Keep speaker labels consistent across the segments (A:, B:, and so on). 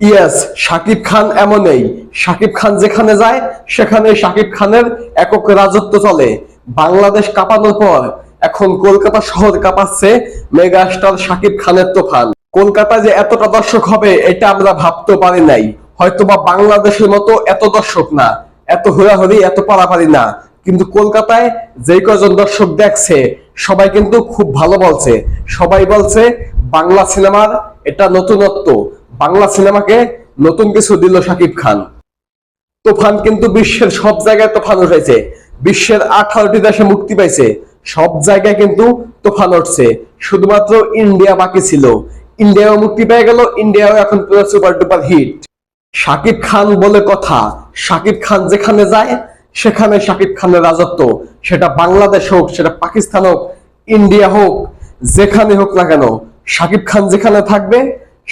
A: Yes, Shakib Khan এমনই। শাকিব খান যেখানে যায় সেখানে শাকিব খানের একক রাজত্ব চলে। বাংলাদেশ কাঁপানোর পর এখন কলকাতা শহর কাঁপাচ্ছে মেগাস্টার শাকিব খানের তুফান। কলকাতায় যে এতটা দর্শক হবে এটা আমরা ভাবতে পারি নাই। হয়তোবা বাংলাদেশের মতো এত দর্শক না, এত হুড়াহুড়ি, এত পারাপারি না, কিন্তু কলকাতায় যে কজন দর্শক দেখছে সবাই কিন্তু খুব ভালো বলছে। সবাই বলছে বাংলা সিনেমার এটা নতুনত্ব, বাংলা সিনেমাকে নতুন কিছু দিল শাকিব খান। তুফান কিন্তু বিশ্বের সব জায়গায় তুফান উঠেছে, বিশ্বের 18টি দেশে মুক্তি পাইছে, সব জায়গায় কিন্তু তুফান উঠছে। শুধুমাত্র ইন্ডিয়া বাকি ছিল, ইন্ডিয়াও মুক্তি পেয়ে গেল, ইন্ডিয়াও এখন পুরো super duper hit. Shakib Khan বলে কথা, শাকিব খান যেখানে যায় সেখানে শাকিব খানের রাজত্ব। সেটা বাংলাদেশ হোক, সেটা পাকিস্তান হোক, ইন্ডিয়া হোক, যেখানে হোক না কেন, শাকিব খান যেখানে থাকবে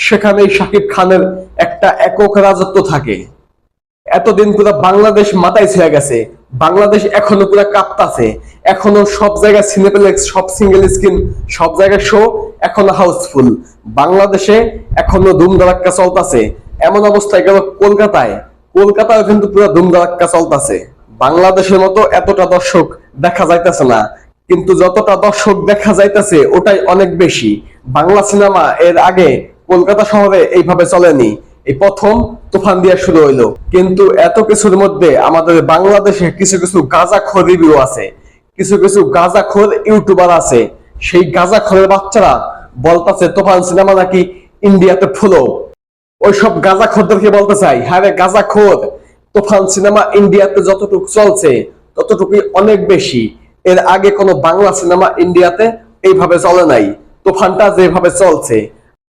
A: সেখানেই শাকিব খানের একটা একক রাজত্ব থাকে। এতদিন পুরো বাংলাদেশ মাথায় ছেয়ে গেছে, বাংলাদেশ এখনো পুরো কাঁপতাছে, এখনো সব জায়গায় সিনেপ্লেক্স, সব সিঙ্গেল স্ক্রিন, সব জায়গায় শো এখনো হাউসফুল। বাংলাদেশে এখনো ধুমধারাক্কা চলতেছে। এমন অবস্থায় গেল কলকাতায়, কলকাতায় কিন্তু পুরো ধুমধারাক্কা চলতেছে। বাংলাদেশের মতো এতটা দর্শক দেখা যাইতেছে না, কিন্তু যতটা দর্শক দেখা যাইতেছে ওটাই অনেক বেশি। বাংলা সিনেমা এর আগে কলকাতা শহরে এইভাবে চলেনি, এই প্রথম তুফান দিয়ে শুরু হইলো। কিন্তু এত কিছুর মধ্যে আমাদের বাংলাদেশে কিছু কিছু গাঁজাখোর রিভিউ আছে, কিছু কিছু গাঁজাখোর ইউটিউবার আছে। সেই গাঁজাখোরের বাচ্চারা বলতেছে তুফান সিনেমা নাকি ইন্ডিয়াতে ফুলো। ওইসব গাঁজাখোরদেরকে বলতে চাই, হ্যাঁ রে গাঁজাখোর, তুফান সিনেমা ইন্ডিয়াতে যতটুকু চলছে ততটুকুই অনেক বেশি। এর আগে কোনো বাংলা সিনেমা ইন্ডিয়াতে এইভাবে চলে নাই, তুফানটা যেভাবে চলছে।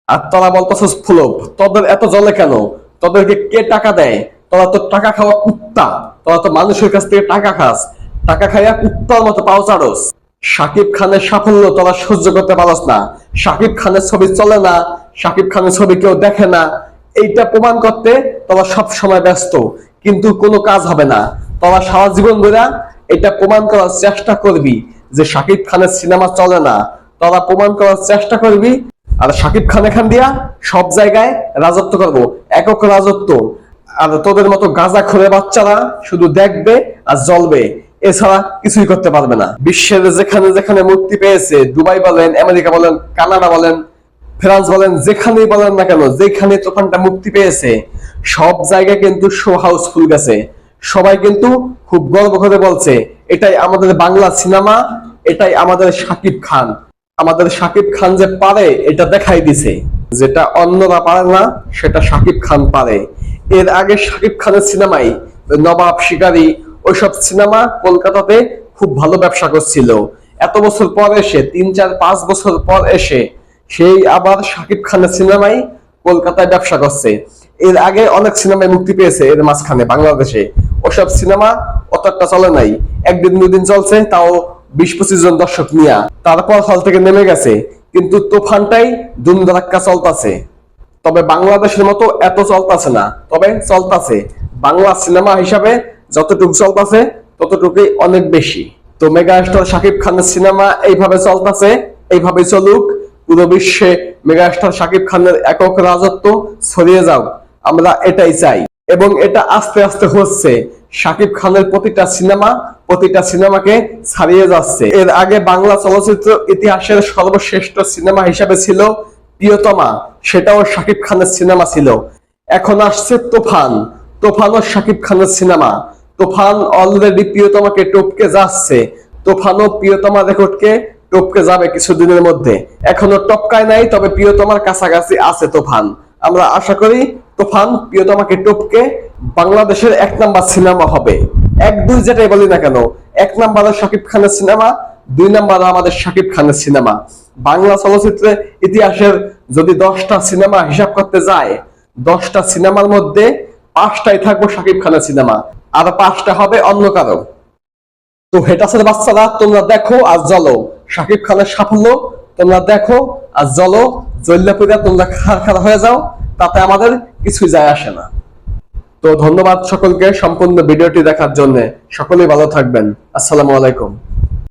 A: আর তোরা বলতেছিস ফ্লপ, তোদের এত জ্বলে কেন? তোদেরকে কে টাকা দেয়? তোরা তো টাকা খাওয়া কুত্তা, তোরা তো মানুষের কাছ থেকে টাকা খাস, টাকা খাইয়া কুত্তার মতো পাও চারস। শাকিব খানের সাফল্য তোরা সহ্য করতে পারস না, শাকিব খানের ছবি চলে না, শাকিব খানের ছবি কেউ দেখে না, এইটা প্রমাণ করতে তোরা সব সময় ব্যস্ত, কিন্তু কোনো কাজ হবে না। তোরা সারা জীবন ধরে এটা প্রমাণ করার চেষ্টা করবি যে শাকিব খানের সিনেমা চলে না, তোরা প্রমাণ করার চেষ্টা করবি। আর শাকিব খান এখান দিয়া সব জায়গায় রাজত্ব করবো, একক রাজত্ব। আর তোদের মতো গাঁজাখোরে বাচ্চারা শুধু দেখবে আর জ্বলবে, এছাড়া কিছুই করতে পারবে না। বিশ্বের যেখানে যেখানে মুক্তি পেয়েছে, দুবাই বলেন, আমেরিকা বলেন, কানাডা বলেন, ফ্রান্স বলেন, যেখানেই বলেন না কেন, যেখানে তুফানটা মুক্তি পেয়েছে সব জায়গায় কিন্তু শো হাউসফুল গেছে। সবাই কিন্তু খুব গর্ব করে বলছে এটাই আমাদের বাংলা সিনেমা, এটাই আমাদের শাকিব খান। আমাদের শাকিব খান যে পারে এটা দেখাই দিছে, যেটা অন্যরা পারে না সেটা শাকিব খান পারে। এর আগে শাকিব খানের সিনেমাই নবাব, শিকারী, ওইসব সিনেমা কলকাতাতে খুব ভালো ব্যবসা করছিল। এত বছর পর এসে, 3, 4, 5 বছর পর এসে সেই আবার শাকিব খানের সিনেমাই কলকাতায় ব্যবসা করছে। এর আগে অনেক সিনেমায় মুক্তি পেয়েছে এর মাঝখানে বাংলাদেশে, ওসব সিনেমা অতটা চলে নাই, 1 দিন 2 দিন চলছে, তাও 20-25 জন দর্শক নিয়া, তারপর হল থেকে নেমে গেছে। কিন্তু তুফানটাই ধুমধারাক্কা চলতেছে। তবে বাংলাদেশের মতো এত চলতেছে না, তবে চলতেছে। বাংলা সিনেমা হিসাবে যতটুকু চলতেছে ততটুকুই অনেক বেশি। তো মেগাস্টার শাকিব খানের সিনেমা এইভাবে চলতেছে, এইভাবে চলুক। পুরো বিশ্বে মেগাস্টার শাকিব খানের একক রাজত্ব ছড়িয়ে যাও, আমরা এটাই চাই। এবং এটা আস্তে আস্তে হচ্ছে। শাকিব খানের প্রতিটা সিনেমাকে ছাড়িয়ে যাচ্ছে। এর আগে বাংলা চলচ্চিত্র ইতিহাসের সর্বশ্রেষ্ঠ সিনেমা হিসাবে ছিল প্রিয়তমা, সেটাও শাকিব খানের সিনেমা ছিল। এখন আসছে তুফান, তুফানও শাকিব খানের সিনেমা। তুফান অলরেডি প্রিয়তমাকে টপকে যাচ্ছে, তুফানও প্রিয়তমা রেকর্ডকে টপকে যাবে কিছুদিনের মধ্যে। এখনো টপকায় নাই, তবে প্রিয়তমার কাছাকাছি আছে তুফান। আমরা আশা করি তুফান প্রিয়তমাকে টপকে বাংলাদেশের 1 নাম্বার সিনেমা হবে। 1, 2 যেটাই বলি না কেন, 1 নাম্বারে শাকিব খানের সিনেমা, 2 নাম্বারে আমাদের শাকিব খানের সিনেমা। বাংলা চলচ্চিত্রের ইতিহাসের যদি 10টা সিনেমা হিসাব করতে যায়, 10টা সিনেমার মধ্যে 5টাই থাকবো শাকিব খানের সিনেমা, আর 5টা হবে অন্য কারো। তো হেটাসের বাচ্চারা, তোমরা দেখো আর জ্বলো, শাকিব খানের সাফল্য তোমরা দেখো আর জ্বলো, জ্বললে পুরা তোমরা খাড়া হয়ে যাও, তাতে আমাদের কিছুই যায় আসে না। তো ধন্যবাদ সকলকে সম্পূর্ণ ভিডিওটি দেখার জন্য। সকলেই ভালো থাকবেন। আসসালামু আলাইকুম।